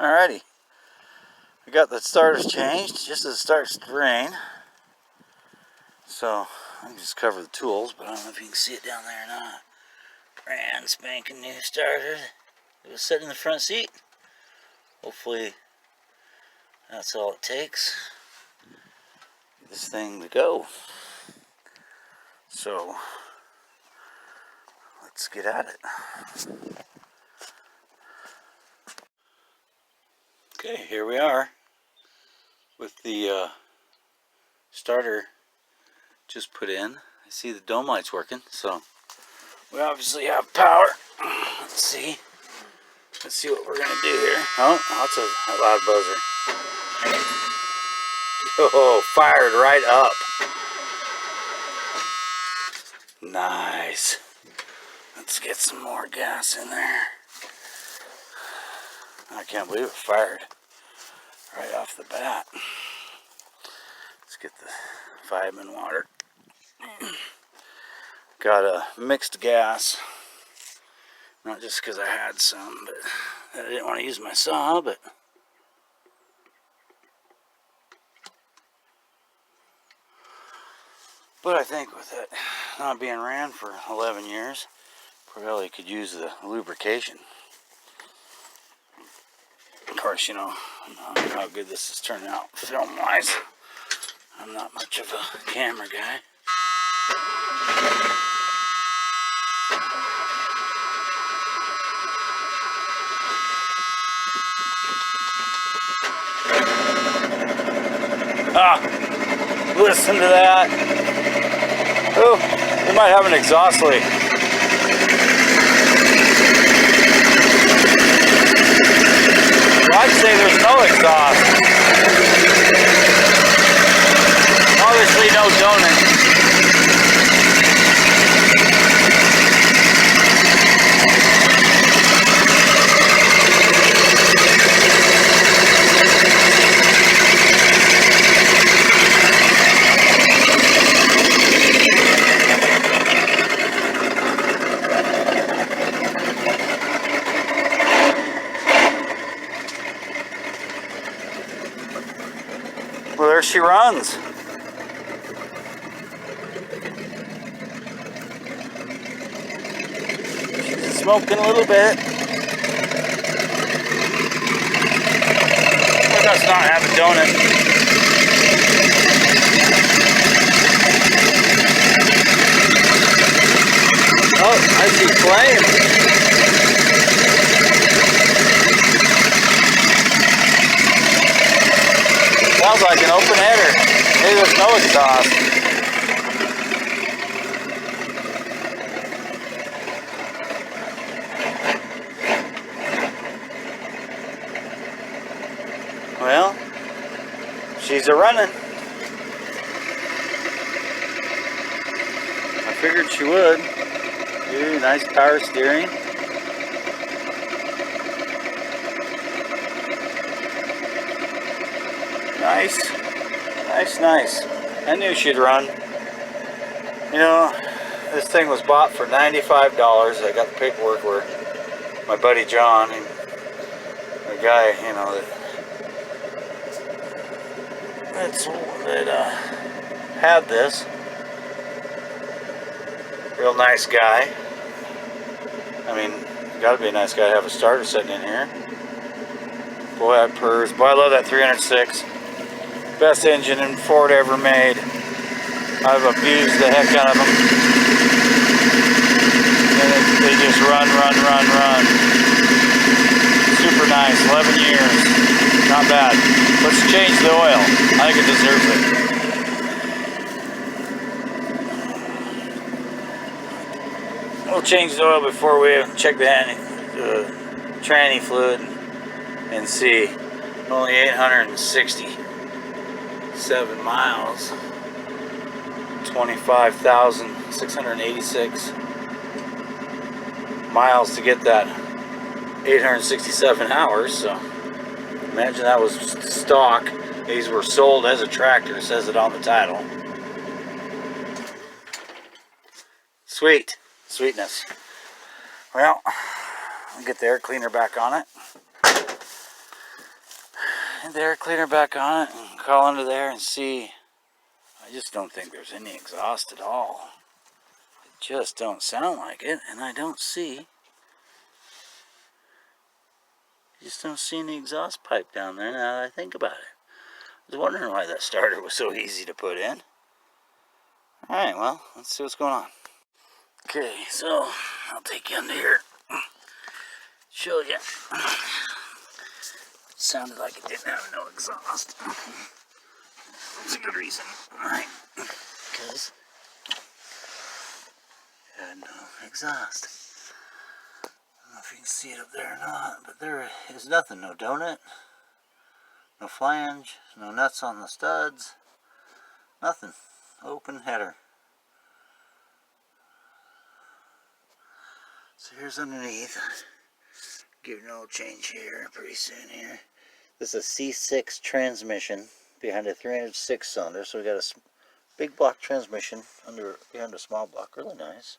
Alrighty, we got the starters changed just as it starts to rain. So I can just cover the tools, but I don't know if you can see it down there or not. Brand spanking new starter. It was sitting in the front seat. Hopefully that's all it takes for this thing to go. So let's get at it. Okay, here we are with the starter just put in. I see the dome lights working, so we obviously have power. Let's see what we're gonna do here. Oh, that's a loud buzzer. Oh, fired right up. Nice. Let's get some more gas in there. I can't believe it fired right off the bat. Let's get the vitamin water. Got a mixed gas. Not just because I had some, but I didn't want to use my saw, but I think with it not being ran for 11 years, probably could use the lubrication. Of course, you know how good this is turning out film-wise. I'm not much of a camera guy. Ah, listen to that. Oh, we might have an exhaust leak. I'd say there's no exhaust. Obviously no donut. Well, there she runs. She's smoking a little bit. Let us not have a donut. Oh, I see flame. Sounds like an open header. Maybe there's no exhaust. Well, she's a running. I figured she would. Ooh, nice power steering. Nice. I knew she'd run. You know, this thing was bought for $95. I got the paperwork where my buddy John, the guy, you know, that had this. Real nice guy. I mean, gotta be a nice guy to have a starter sitting in here. Boy, that purrs. Boy, I love that 306. Best engine in Ford ever made. I've abused the heck out of them. And they just run. Super nice, 11 years. Not bad. Let's change the oil. I think it deserves it. We'll change the oil before we check the tranny fluid and see. Only 867 miles, 25,686 miles to get that 867 hours. So imagine that was stock. These were sold as a tractor, it says it on the title. Sweetness. Well, I'll get the air cleaner back on it. the air cleaner back on it and crawl under there and see. I just don't think there's any exhaust at all. It just don't sound like it, and I don't see. Just don't see any exhaust pipe down there now that I think about it. I was wondering why that starter was so easy to put in. Alright, well, let's see what's going on. Okay, so I'll take you under here. Show you. It sounded like it didn't have no exhaust. That's a good reason. Alright, because it had no exhaust. I don't know if you can see it up there or not, but there is nothing. No donut, no flange, no nuts on the studs, nothing. Open header. So here's underneath. Give it an oil change here pretty soon here. This is a C6 transmission behind a 306 cylinder, so we got a big block transmission behind a small block. Really nice.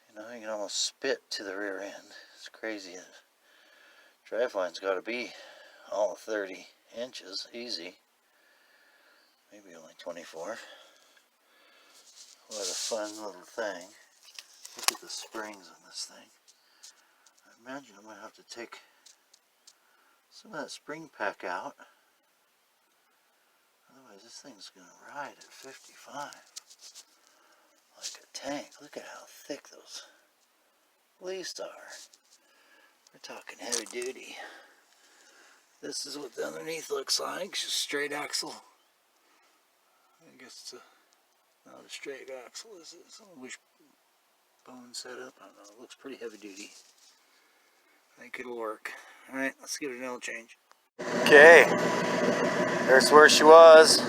You know, you can almost spit to the rear end. It's crazy. Driveline's got to be all of 30 inches, easy. Maybe only 24. What a fun little thing. Look at the springs on this thing. I imagine I'm going to have to take some of that spring pack out. Otherwise this thing's going to ride at 55. Like a tank. Look at how thick those leaves are. We're talking heavy duty. This is what the underneath looks like. Just straight axle. I guess it's not a straight axle, is it? Some wishbone setup. I don't know. It looks pretty heavy duty. I think it'll work. Alright, let's give it an oil change. Okay. There's where she was.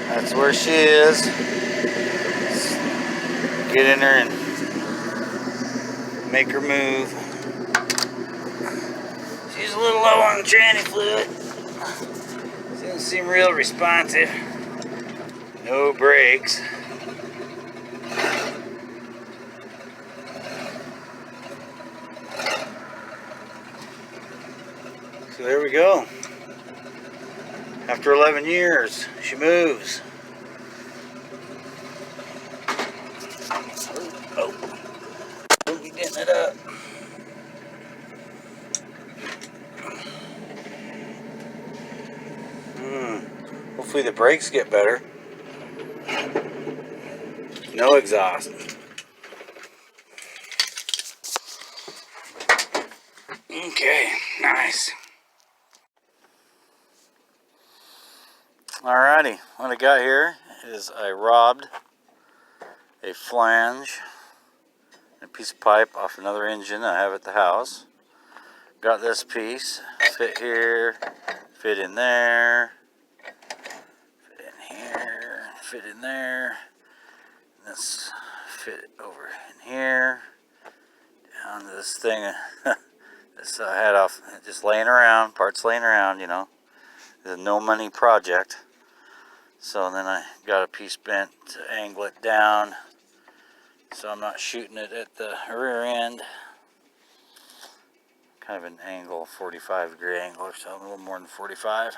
That's where she is. Let's get in her and make her move. She's a little low on tranny fluid. Doesn't seem real responsive. No brakes. So there we go. After 11 years, she moves. Oh, we'll be getting it up. Hopefully the brakes get better. No exhaust. Okay, nice. Alrighty, what I got here is I robbed a flange and a piece of pipe off another engine I have at the house. Got this piece, fit here, fit in there, fit in here, fit in there. This fit over in here, down to this thing, this I had off, just laying around, parts laying around, you know. It's a no money project. So then I got a piece bent to angle it down so I'm not shooting it at the rear end. Kind of an angle, 45-degree angle or so, a little more than 45.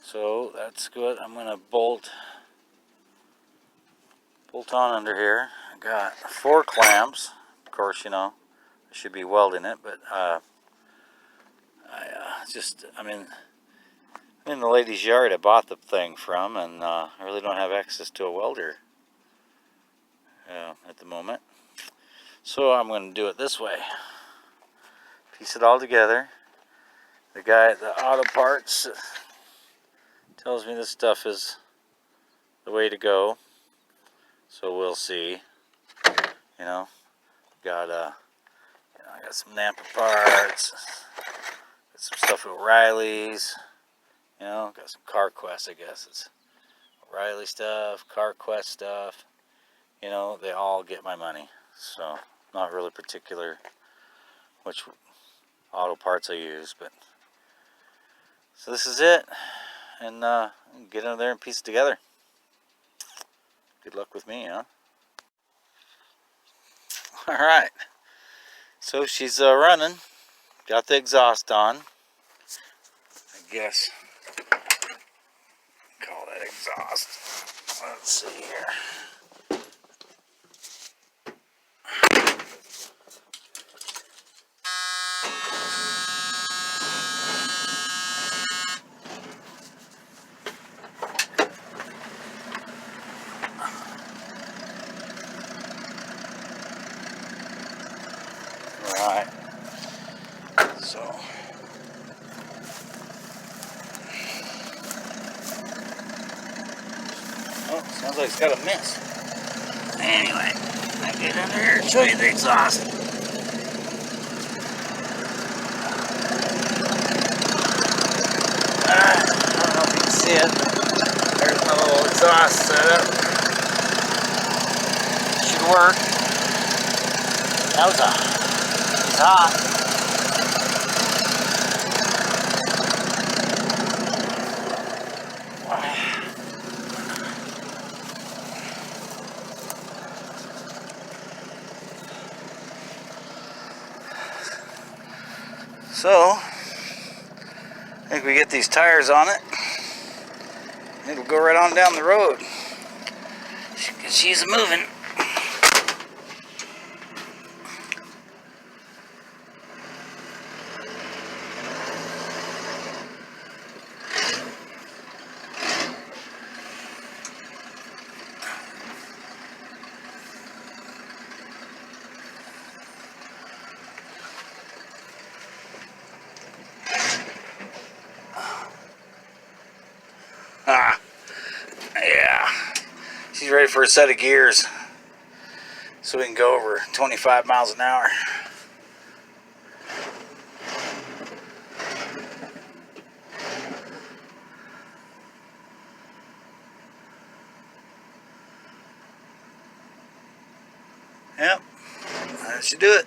So that's good. I'm going to bolt on under here. I got 4 clamps. Of course, you know, I should be welding it, but I'm in the lady's yard I bought the thing from, and I really don't have access to a welder at the moment. So I'm going to do it this way. Piece it all together. The guy at the auto parts tells me this stuff is the way to go. So we'll see. You know, I got some Napa parts, got some stuff at O'Reilly's. You know, got some CarQuest, I guess. It's O'Reilly stuff, CarQuest stuff. You know, they all get my money. So, not really particular which auto parts I use, but. So this is it. And get in there and piece it together. Good luck with me, huh? Alright. So she's running. Got the exhaust on. guess. Call that exhaust. Let's see here. Right. So. Oh, sounds like it's got a miss. Anyway, I get under here and show you the exhaust. I don't know if you can see it. There's my little exhaust setup. Should work. That was it's hot. So, I think we get these tires on it. It'll go right on down the road. She's moving. Yeah. She's ready for a set of gears. So we can go over 25 miles an hour. Yep. That should do it.